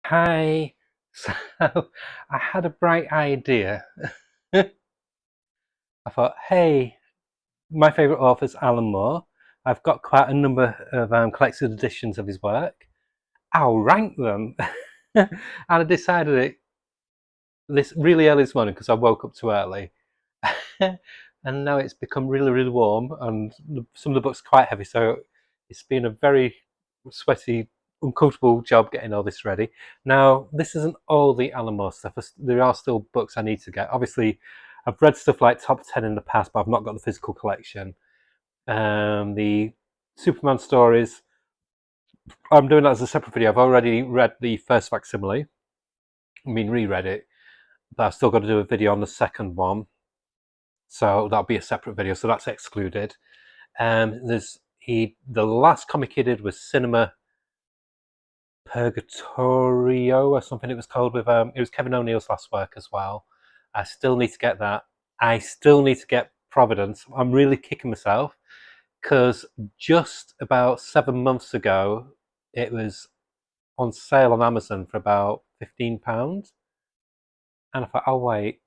Hi. So I had a bright idea. I thought, hey, my favourite author's Alan Moore. I've got quite a number of collected editions of his work. I'll rank them. And I decided it this really early this morning because I woke up too early. And now it's become really, really warm, and some of the books are quite heavy, so it's been a very sweaty, uncomfortable job getting all this ready. Now, this isn't all the Alan Moore stuff. There are still books I need to get. Obviously, I've read stuff like Top 10 in the past, but I've not got the physical collection. The Superman stories, I'm doing that as a separate video. I've already read the first facsimile, reread it, but I've still got to do a video on the second one. So that'll be a separate video, so that's excluded. The last comic he did was Cinema Purgatorio or something it was called, with it was Kevin O'Neill's last work as well. I still need to get that. I still need to get Providence. I'm really kicking myself because just about 7 months ago it was on sale on Amazon for about £15, and I thought, I'll wait.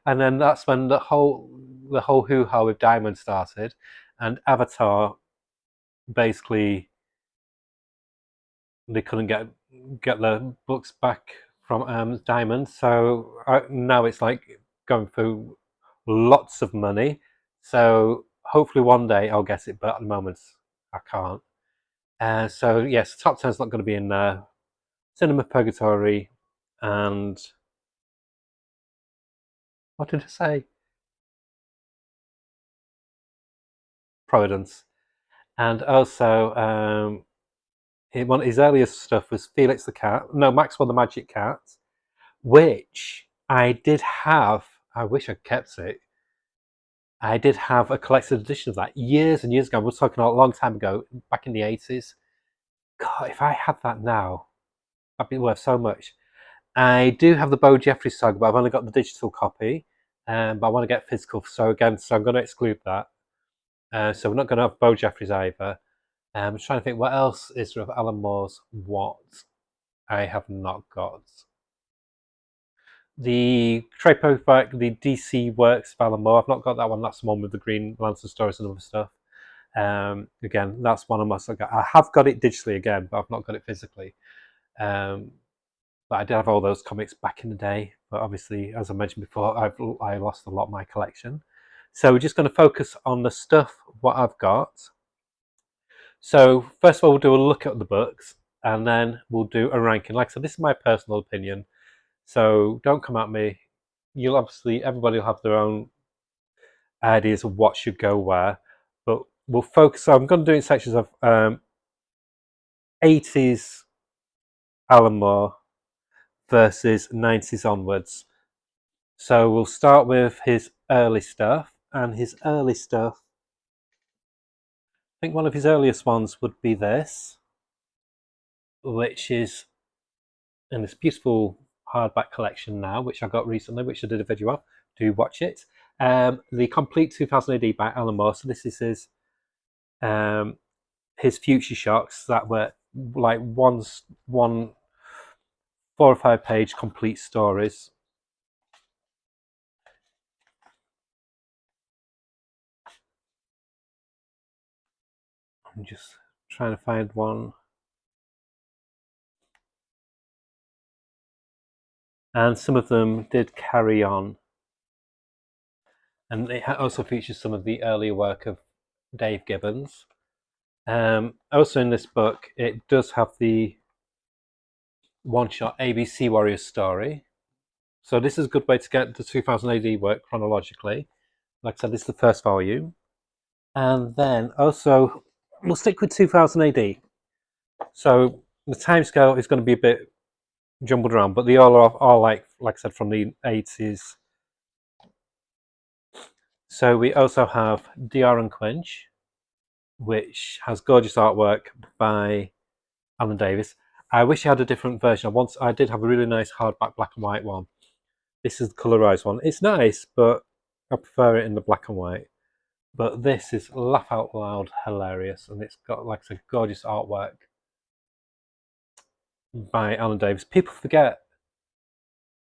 And then that's when the whole hoo-ha with Diamond started, and Avatar, basically they couldn't get the books back from Diamond, so now it's like going through lots of money. So hopefully one day I'll get it, but at the moment I can't. So yes, top 10's not going to be in there. Cinema Purgatory, and what did I say? Providence, and also one of his earliest stuff was Felix the Cat. No, Maxwell the Magic Cat, which I did have. I wish I'd kept it. I did have a collected edition of that years and years ago. We're talking a long time ago, back in the 80s. God, if I had that now, that'd be worth so much. I do have the Bo Jeffries saga, but I've only got the digital copy. But I want to get physical, so I'm going to exclude that. So we're not going to have Bo Jeffries either. I'm trying to think what else is of Alan Moore's what I have not got. The trade paperback, the DC Works of Alan Moore, I've not got that one. That's the one with the Green Lantern stories and other stuff. Again, that's one of my. I have got it digitally again, but I've not got it physically. But I did have all those comics back in the day. But obviously, as I mentioned before, I lost a lot of my collection. So we're just going to focus on the stuff what I've got. So first of all, we'll do a look at the books, and then we'll do a ranking. Like I said, this is my personal opinion, so don't come at me. Everybody will have their own ideas of what should go where, but we'll focus. So I'm going to do it in sections of 80s Alan Moore versus 90s onwards. So we'll start with his early stuff, and his early stuff, I think one of his earliest ones would be this, which is in this beautiful hardback collection now, which I got recently, which I did a video of. Do watch it. The Complete 2000 AD by Alan Moore. So this is his Future Shocks that were like one 4 or 5 page complete stories. I'm just trying to find one. And some of them did carry on. And it also features some of the earlier work of Dave Gibbons. Also in this book, it does have the one-shot ABC Warriors story. So this is a good way to get the 2000 AD work chronologically. Like I said, this is the first volume. And then also, we'll stick with 2000 AD. So the timescale is going to be a bit jumbled around, but they all are like I said, from the 80s. So we also have DR and Quench, which has gorgeous artwork by Alan Davis. I wish I had a different version. I did have a really nice hardback black and white one. This is the colorized one. It's nice, but I prefer it in the black and white. But this is laugh out loud hilarious, and it's got like a gorgeous artwork. by Alan Davis. People forget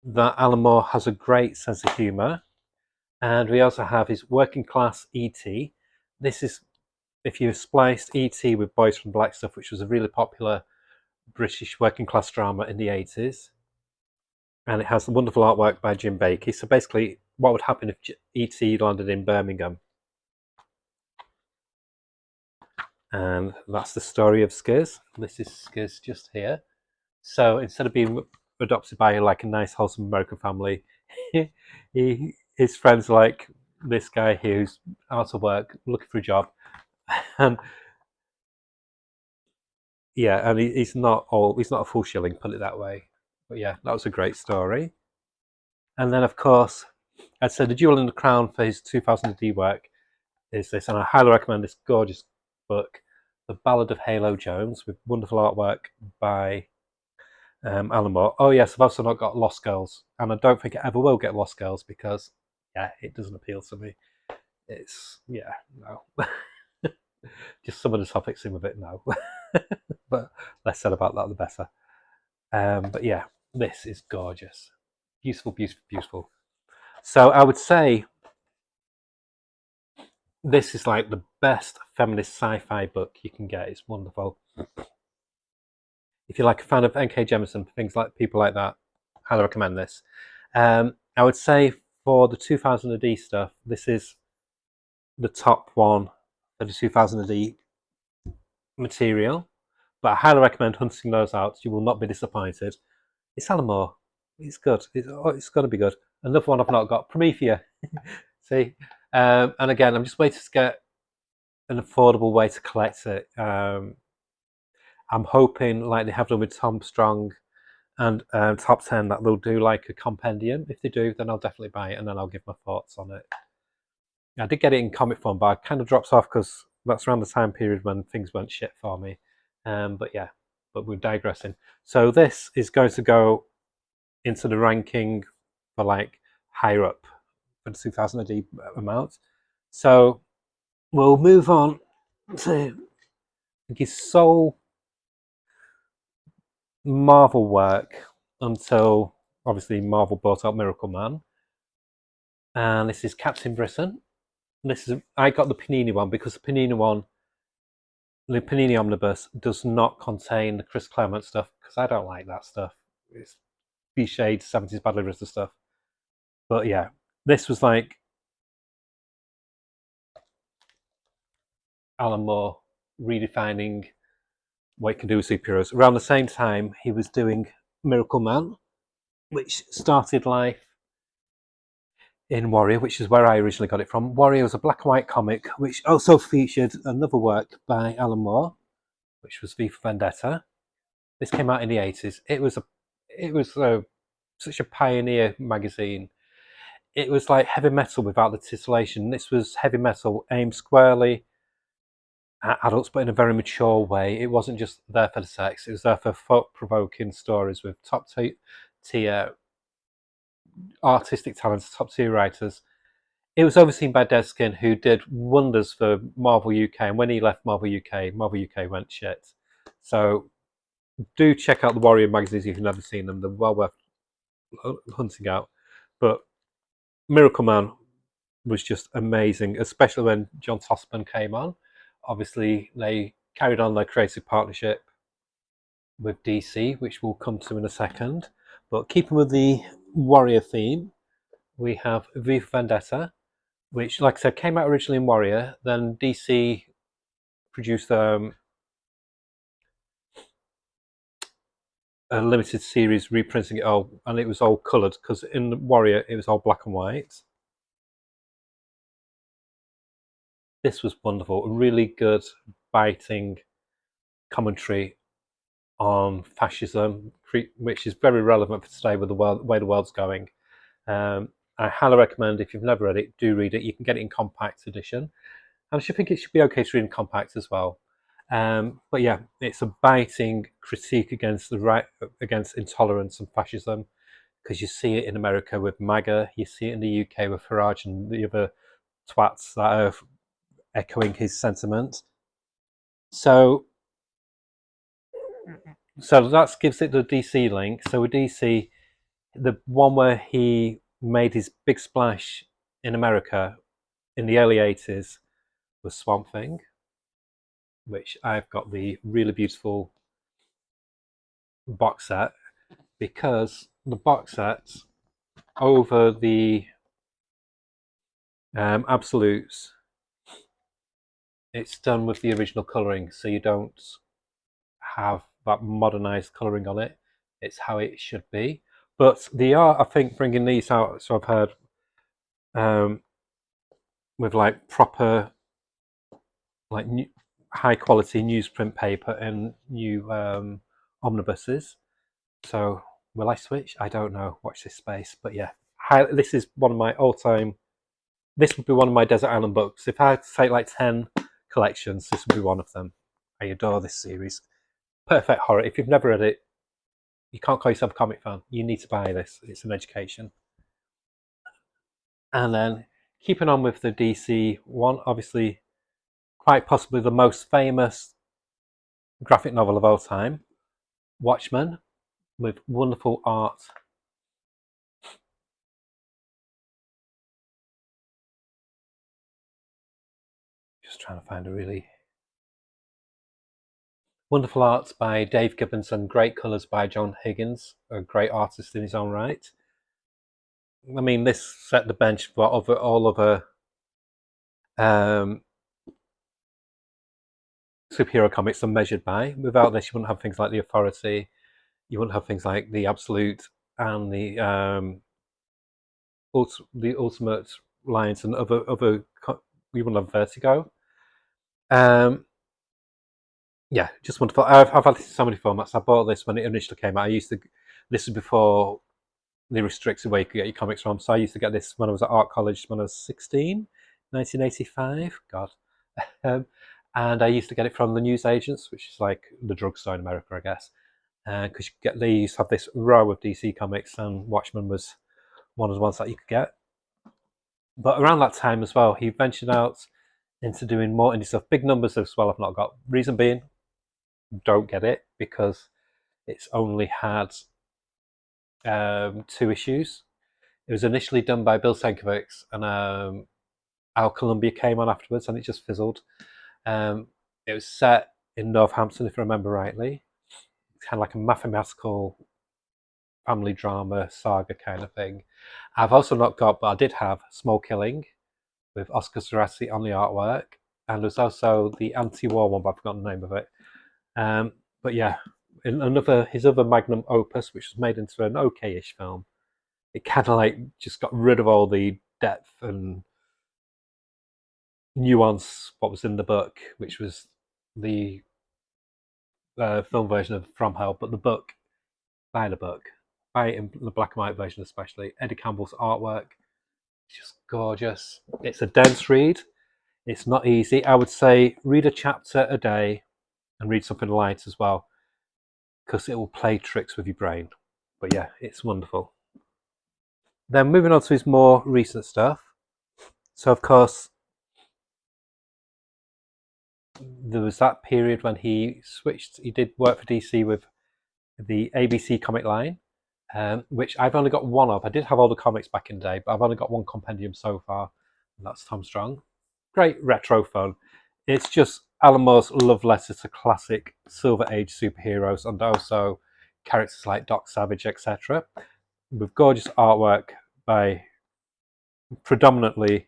that Alan Moore has a great sense of humour. And we also have his Working Class E.T. This is, if you spliced E.T. with Boys from Black Stuff, which was a really popular British working class drama in the 80s. And it has the wonderful artwork by Jim Bakey. So basically, what would happen if E.T. landed in Birmingham? And that's the story of Skiz. This is Skiz just here. So instead of being adopted by like a nice, wholesome American family, his friends are like this guy here who's out of work, looking for a job. And yeah, and he's not a full shilling, put it that way. But yeah, that was a great story. And then, of course, I'd say The Jewel in the Crown for his 2000 AD work is this, and I highly recommend this gorgeous book, The Ballad of Halo Jones, with wonderful artwork by Alan Moore. Oh yes, I've also not got Lost Girls, and I don't think I ever will get Lost Girls because, yeah, it doesn't appeal to me. It's, yeah, no. Just some of the topics in with it, no. But less said about that, the better. But yeah, this is gorgeous. Beautiful, beautiful, beautiful. So I would say this is like the best feminist sci-fi book you can get. It's wonderful. If you're like a fan of N.K. Jemisin, things like people like that, highly recommend this. I would say for the 2000 AD stuff, this is the top one for the 2000 AD material. But I highly recommend hunting those out. You will not be disappointed. It's Alan Moore. It's good. It's going to be good. Another one I've not got, Promethea. See? And again, I'm just waiting to get an affordable way to collect it. I'm hoping, like they have done with Tom Strong and Top 10, that they'll do like a compendium. If they do, then I'll definitely buy it and then I'll give my thoughts on it. I did get it in comic form, but it kind of drops off because that's around the time period when things went shit for me. But yeah, but we're digressing. So this is going to go into the ranking for like higher up for the 2000 AD amount. So we'll move on to his sole Marvel work until obviously Marvel bought out Miracle Man. And this is Captain Britain. This is, I got the Panini one because the Panini one, the Panini Omnibus, does not contain the Chris Claremont stuff because I don't like that stuff. It's B-shade 70s badly written stuff. But yeah, this was like Alan Moore redefining what he can do with superheroes. Around the same time, he was doing Miracle Man, which started life in Warrior, which is where I originally got it from. Warrior was a black and white comic, which also featured another work by Alan Moore, which was V for Vendetta. This came out in the 80s. It was such a pioneer magazine. It was like heavy metal without the titillation. This was heavy metal aimed squarely at adults, but in a very mature way. It wasn't just there for the sex. It was there for thought-provoking stories with top-tier artistic talents, top-tier writers. It was overseen by Deskin, who did wonders for Marvel UK. And when he left Marvel UK went shit. So do check out the Warrior magazines if you've never seen them. They're well worth hunting out. But Miracle Man was just amazing, especially when John Tossman came on. Obviously, they carried on their creative partnership with DC, which we'll come to in a second. But keeping with the Warrior theme, we have V for Vendetta, which, like I said, came out originally in Warrior. Then DC produced a limited series reprinting it all, and it was all coloured because in Warrior it was all black and white. This was wonderful, a really good, biting commentary on fascism, which is very relevant for today with the way the world's going. I highly recommend, if you've never read it, do read it. You can get it in compact edition. And I should think it should be okay to read in compact as well. But yeah, it's a biting critique against against intolerance and fascism, because you see it in America with MAGA, you see it in the UK with Farage and the other twats that are echoing his sentiment. So So that gives it the DC link. So with DC, the one where he made his big splash in America in the early 80s was Swamp Thing, which I've got the really beautiful box set, because the box set over the absolutes, it's done with the original colouring, so you don't have that modernized colouring on it. It's how it should be. But they are, I think, bringing these out, so I've heard, with like proper, like new, high quality newsprint paper and new omnibuses. So will I switch? I don't know. Watch this space. But yeah, this is one of my all-time. This would be one of my Desert Island books. If I had to take like 10 collections, this would be one of them. I adore this series. Perfect horror. If you've never read it, you can't call yourself a comic fan. You need to buy this. It's an education. And then keeping on with the DC one, obviously, quite possibly the most famous graphic novel of all time, Watchmen, with wonderful art. Just trying to find a really wonderful art by Dave Gibbons and great colours by John Higgins, a great artist in his own right. I mean, this set the bench for all other superhero comics are measured by. Without this, you wouldn't have things like The Authority, you wouldn't have things like The Absolute and the Ultimate Alliance and other you wouldn't have Vertigo. Yeah, just wonderful. I've had so many formats. I bought this when it initially came out. This was before the restricted way you could get your comics from. So I used to get this when I was at art college when I was 16, 1985. God. And I used to get it from the newsagents, which is like the drugstore in America, I guess. Because they used to have this row of DC comics, and Watchmen was one of the ones that you could get. But around that time as well, he ventured out into doing more indie stuff. Big Numbers as well I've not got. Reason being, don't get it, because it's only had 2 issues. It was initially done by Bill Sienkiewicz, and Al Columbia came on afterwards, and it just fizzled. It was set in Northampton, if I remember rightly. It's kind of like a mathematical family drama saga kind of thing. I've also not got, but I did have Small Killing with Oscar Zarassi on the artwork, and there's also the anti-war one, but I've forgotten the name of it. But yeah, in his other magnum opus, which was made into an okay-ish film, it kind of like just got rid of all the depth and nuance what was in the book, which was the film version of From Hell. But the book, buy it in the black and white version especially. Eddie Campbell's artwork, it's just gorgeous. It's a dense read. It's not easy. I would say read a chapter a day and read something light as well, because it will play tricks with your brain. But yeah, it's wonderful. Then moving on to his more recent stuff. So of course, there was that period when he switched. He did work for DC with the ABC comic line, which I've only got one of. I did have all the comics back in the day, but I've only got one compendium so far, and that's Tom Strong. Great retro fun. It's just Alan Moore's love letter to classic Silver Age superheroes, and also characters like Doc Savage, etc., with gorgeous artwork by predominantly,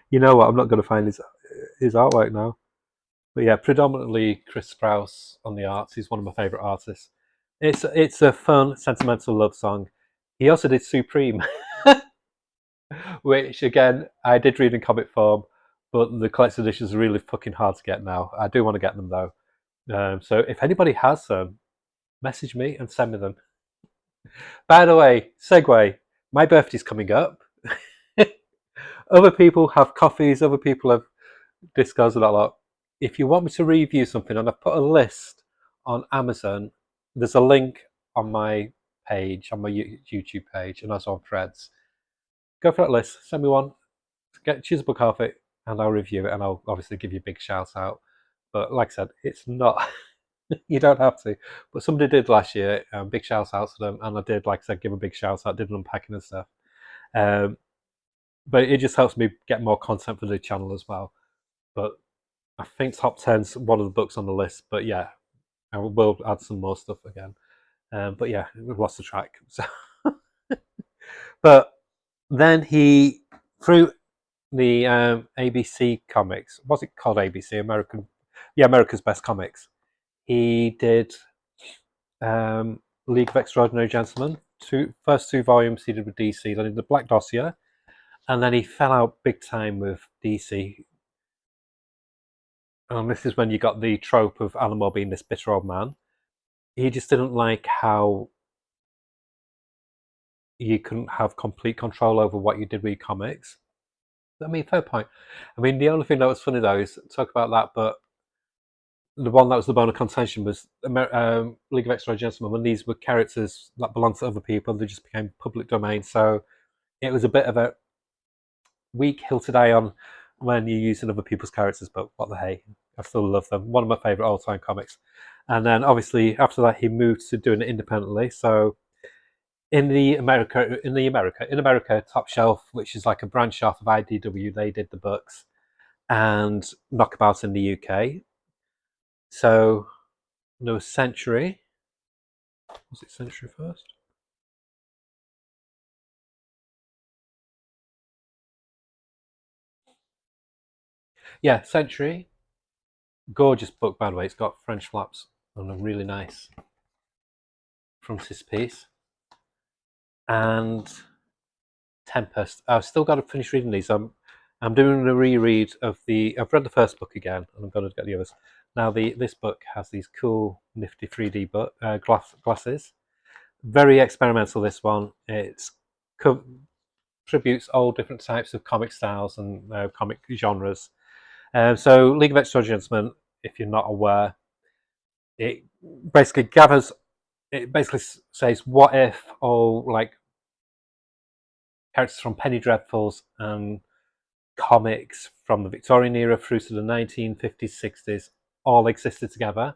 you know what, I'm not going to find his artwork now. But yeah, predominantly Chris Sprouse on the arts. He's one of my favourite artists. It's a fun, sentimental love song. He also did Supreme, which again I did read in comic form, but the collector's editions are really fucking hard to get now. I do want to get them though. So if anybody has them, message me and send me them. By the way, segue. My birthday's coming up. Other people have coffees. Other people have discards and a lot. If you want me to review something, and I've put a list on Amazon, there's a link on my page, on my YouTube page, and also on Threads. Go for that list, send me one, choose a book off it, and I'll review it, and I'll obviously give you a big shout out. But like I said, it's not. You don't have to. But somebody did last year. Big shout out to them, and I did, like I said, give a big shout out. Did an unpacking and stuff. But it just helps me get more content for the channel as well. But I think top 10's one of the books on the list. But yeah, I will add some more stuff again. But yeah, we've lost the track. So, but then he, through the ABC Comics, what's it called? ABC America's Best Comics. He did League of Extraordinary Gentlemen. First two volumes he did with DC. Then he did the Black Dossier, and then he fell out big time with DC. And this is when you got the trope of Alan Moore being this bitter old man. He just didn't like how you couldn't have complete control over what you did with your comics. I mean, fair point. I mean, the only thing that was funny though is talk about that, but the one that was the bone of contention was League of Extraordinary Gentlemen. When these were characters that belonged to other people, they just became public domain. So it was a bit of a weak hill to die on when you're using other people's characters. But what the hey, I still love them. One of my favorite all-time comics. And then obviously after that, he moved to doing it independently. So in America, Top Shelf, which is like a branch off of IDW, they did the books, and Knockabout in the UK. So there was Century. Was it Century first? Yeah, Century. Gorgeous book, by the way. It's got French flaps and a really nice frontispiece. And Tempest. I've still got to finish reading these. I'm doing a reread of I've read the first book again, and I'm going to get the others. Now this book has these cool, nifty 3D glasses. Very experimental. This one. It tributes all different types of comic styles and comic genres. So League of Extraordinary Gentlemen, if you're not aware, it basically says what if all like characters from Penny Dreadfuls and comics from the Victorian era through to the 1950s, 60s all existed together.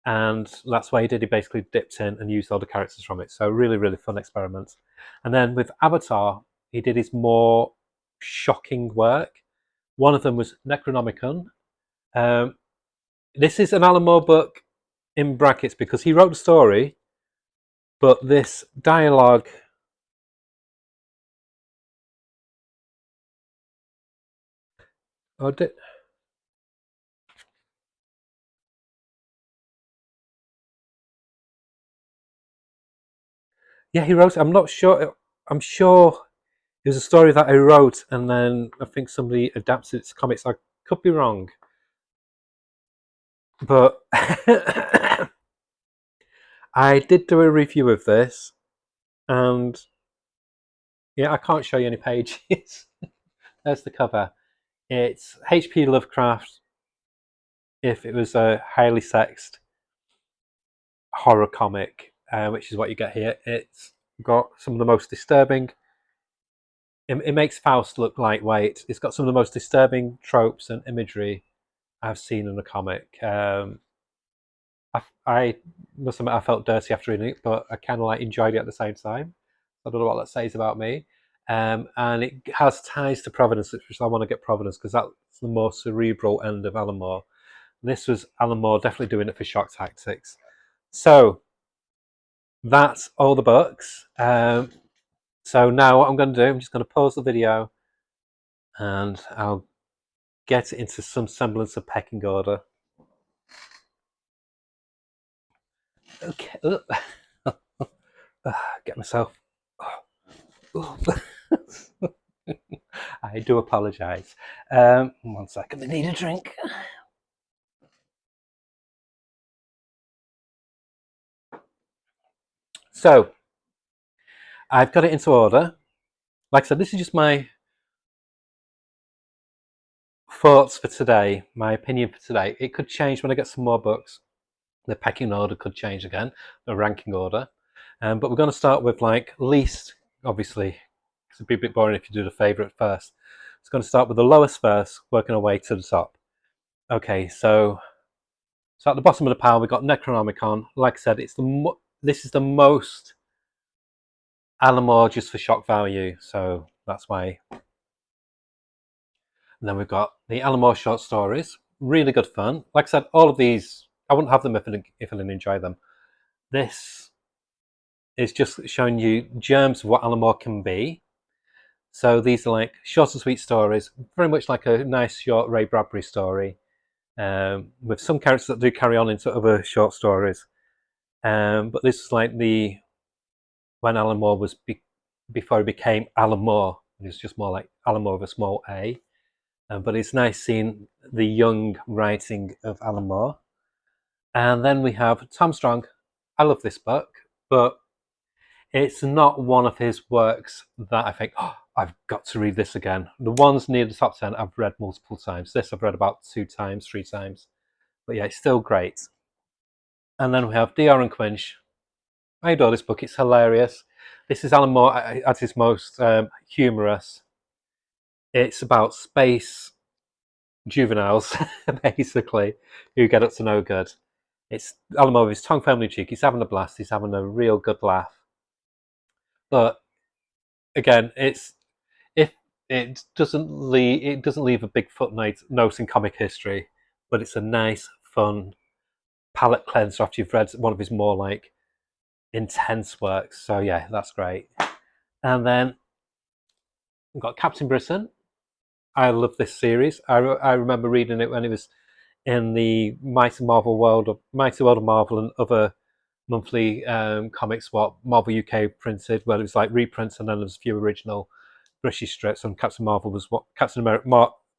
And that's why he did. He basically dipped in and used all the characters from it. So really, really fun experiment. And then with Avatar, he did his more shocking work. One of them was Necronomicon. This is an Alan Moore book in brackets because he wrote the story, but this dialogue yeah, he wrote it. I'm not sure. I'm sure it was a story that I wrote, and then I think somebody adapted it to comics. I could be wrong, but I did do a review of this, and yeah, I can't show you any pages. There's the cover. It's H.P. Lovecraft if it was a highly sexed horror comic, which is what you get here. It's got some of the most disturbing. It makes Faust look lightweight. It's got some of the most disturbing tropes and imagery I've seen in a comic. I must admit I felt dirty after reading it, but I kind of like enjoyed it at the same time. I don't know what that says about me. And it has ties to Providence, which I want to get Providence because that's the more cerebral end of Alan Moore. This was Alan Moore definitely doing it for shock tactics. So that's all the books. So now what I'm going to do, I'm just going to pause the video and I'll get it into some semblance of pecking order. Okay. Get myself. I do apologise. 1 second, I need a drink. So, I've got it into order. Like I said, this is just my thoughts for today, my opinion for today. It could change when I get some more books. The pecking order could change again, the ranking order. But we're going to start with like least, obviously, because it'd be a bit boring if you do the favourite first. It's going to start with the lowest first, working our way to the top. Okay, so at the bottom of the pile, we've got Necronomicon. Like I said, this is the most Alan Moore just for shock value, so that's why. And then we've got the Alan Moore short stories. Really good fun. Like I said, all of these, I wouldn't have them if I didn't enjoy them. This is just showing you germs of what Alan Moore can be. So these are like short and sweet stories, very much like a nice short Ray Bradbury story, with some characters that do carry on into other short stories. But this is like when Alan Moore was before he became Alan Moore. It was just more like Alan Moore with a small a. But it's nice seeing the young writing of Alan Moore. And then we have Tom Strong. I love this book, but it's not one of his works that I think, oh, I've got to read this again. The ones near the top 10 I've read multiple times. This I've read about 2 times, 3 times. But yeah, it's still great. And then we have D.R. and Quinch. I adore this book. It's hilarious. This is Alan Moore at his most humorous. It's about space juveniles, basically, who get up to no good. It's Alan Moore with his tongue firmly in cheek. He's having a blast. He's having a real good laugh. But again, it doesn't leave a big footnote in comic history, but it's a nice, fun palate cleanser after you've read one of his more like intense works. So yeah, that's great. And then we've got Captain Britain. I love this series. I remember reading it when it was in the Mighty World of Marvel and other monthly comics what Marvel UK printed. Well, it was like reprints, and then there was a few original British strips, and Captain America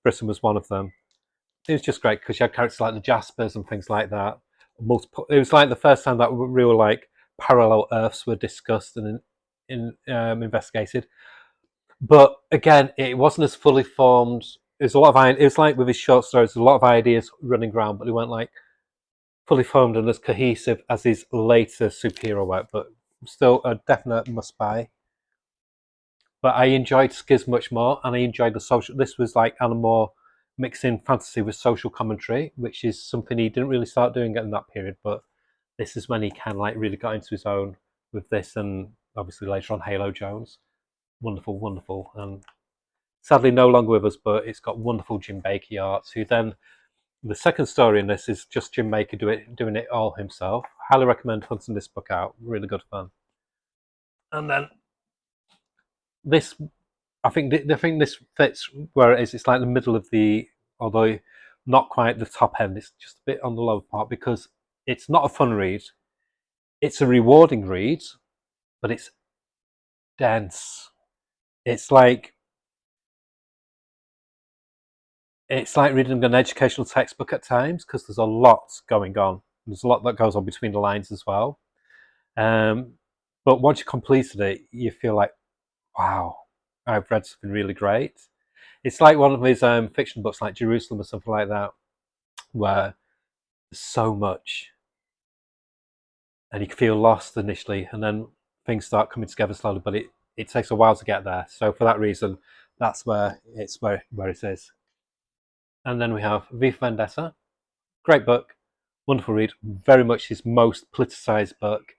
Britain was one of them. It was just great because you had characters like the Jaspers and things like that. It was like the first time that real like parallel Earths were discussed and investigated. But again, it wasn't as fully formed. It was like with his short stories, a lot of ideas running around, but they weren't like fully formed and as cohesive as his later superhero work. But still a definite must buy. But I enjoyed Skiz much more, and I enjoyed the social. This was like Alan Moore mixing fantasy with social commentary, which is something he didn't really start doing in that period. But this is when he kind of like really got into his own with this, and obviously later on Halo Jones. Wonderful, wonderful, and sadly no longer with us. But it's got wonderful Jim Baker art. Who then the second story in this is just Jim Baker doing it all himself. Highly recommend hunting this book out. Really good fun. And then this, I think this fits where it is. It's like the middle of although not quite the top end. It's just a bit on the lower part because it's not a fun read. It's a rewarding read, but it's dense. It's like reading an educational textbook at times because there's a lot going on. There's a lot that goes on between the lines as well. But once you completed it, you feel like, wow, I've read something really great. It's like one of his fiction books, like Jerusalem or something like that, where there's so much, and you can feel lost initially, and then things start coming together slowly. But it takes a while to get there. So for that reason, that's where it is. And then we have V for Vendetta, great book, wonderful read, very much his most politicized book.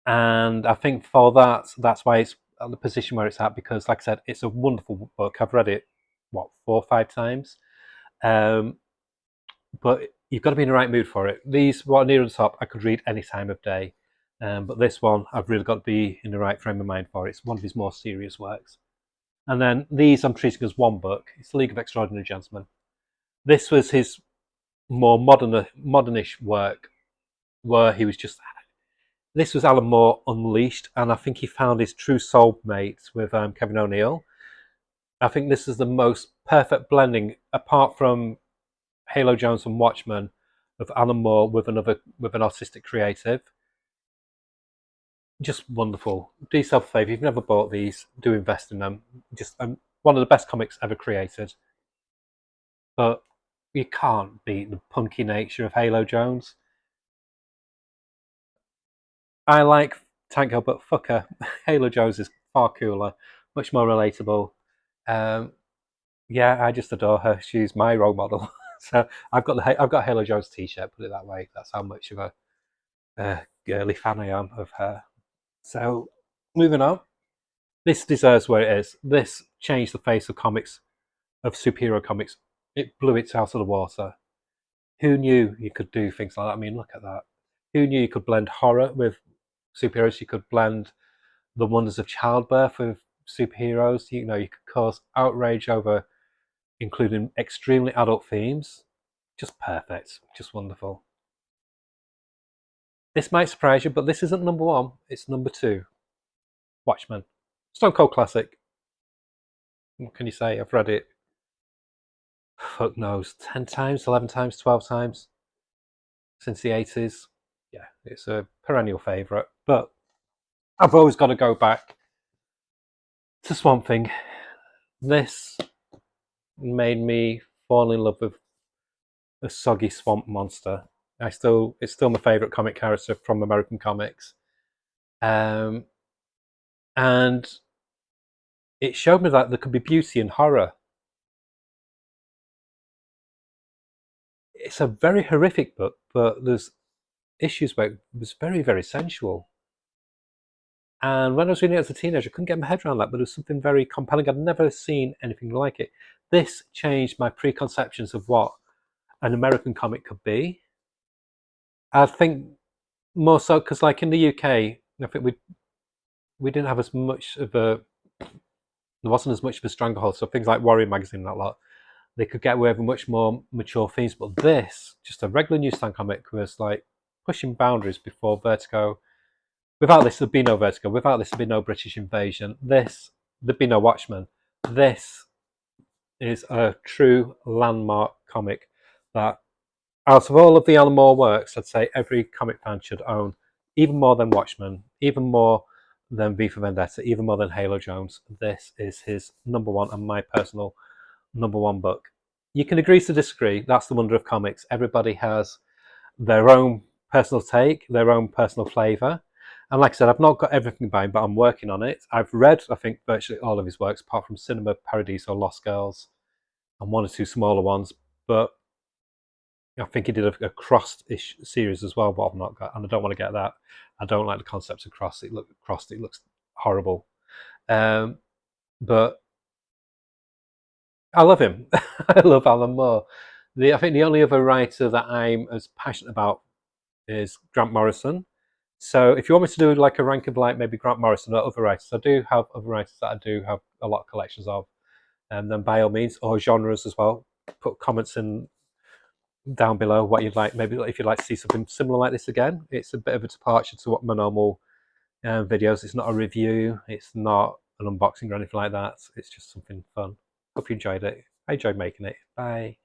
And I think for that's why it's at the position where it's at, because like I said, it's a wonderful book. I've read it 4 or 5 times, but you've got to be in the right mood for it. These what are near the top I could read any time of day, but this one I've really got to be in the right frame of mind for. It's one of his more serious works. And then these I'm treating as one book. It's The League of Extraordinary Gentlemen. This was his more modernish work, where he was just. This was Alan Moore unleashed, and I think he found his true soulmate with Kevin O'Neill. I think this is the most perfect blending, apart from Halo Jones and Watchmen, of Alan Moore with an artistic creative. Just wonderful. Do yourself a favour. If you've never bought these, do invest in them. Just one of the best comics ever created. But you can't beat the punky nature of Halo Jones. I like Tank Girl, but fuck her. Halo Jones is far cooler, much more relatable. Yeah, I just adore her. She's my role model. So I've got a Halo Jones T-shirt. Put it that way. That's how much of a girly fan I am of her. So moving on. This deserves where it is. This changed the face of comics, of superhero comics. It blew it out of the water. Who knew you could do things like that? I mean, look at that. Who knew you could blend horror with superheroes? You could blend the wonders of childbirth with superheroes. You know, you could cause outrage over including extremely adult themes. Just perfect. Just wonderful. This might surprise you, but this isn't number one. It's number two. Watchmen. Stone Cold classic. What can you say? I've read it, fuck knows, 10 times, 11 times, 12 times since the 80s. Yeah, it's a perennial favourite. But I've always got to go back to Swamp Thing. This made me fall in love with a soggy swamp monster. It's still my favourite comic character from American comics. Um, and it showed me that there could be beauty in horror. It's a very horrific book, but there's issues where it was very, very sensual. And when I was reading it as a teenager, I couldn't get my head around that, but it was something very compelling. I'd never seen anything like it. This changed my preconceptions of what an American comic could be. I think more so because, like in the UK, I think we didn't have as much of a there wasn't as much of a stranglehold. So things like Warrior Magazine and that lot, they could get away with much more mature themes. But this, just a regular newsstand comic, was like pushing boundaries before Vertigo. Without this, there'd be no Vertigo. Without this, there'd be no British Invasion. There'd be no Watchmen. This is a true landmark comic that, out of all of the Alan Moore works, I'd say every comic fan should own, even more than Watchmen, even more than V for Vendetta, even more than Halo Jones. This is his number one and my personal number one book. You can agree to disagree. That's the wonder of comics. Everybody has their own personal take, their own personal flavour. And like I said, I've not got everything by him, but I'm working on it. I've read, I think, virtually all of his works, apart from Cinema Paradiso, Lost Girls, and one or two smaller ones. But I think he did a crossed-ish series as well, but I've not got, and I don't want to get that. I don't like the concept of crossed. It looks horrible. But I love him. I love Alan Moore. I think the only other writer that I'm as passionate about is Grant Morrison. So if you want me to do like a rank of like maybe Grant Morrison or other writers, I do have other writers that I do have a lot of collections of. And then by all means, or genres as well. Put comments in down below what you'd like. Maybe if you'd like to see something similar like this again. It's a bit of a departure to what my normal videos. It's not a review. It's not an unboxing or anything like that. It's just something fun. Hope you enjoyed it. I enjoyed making it. Bye.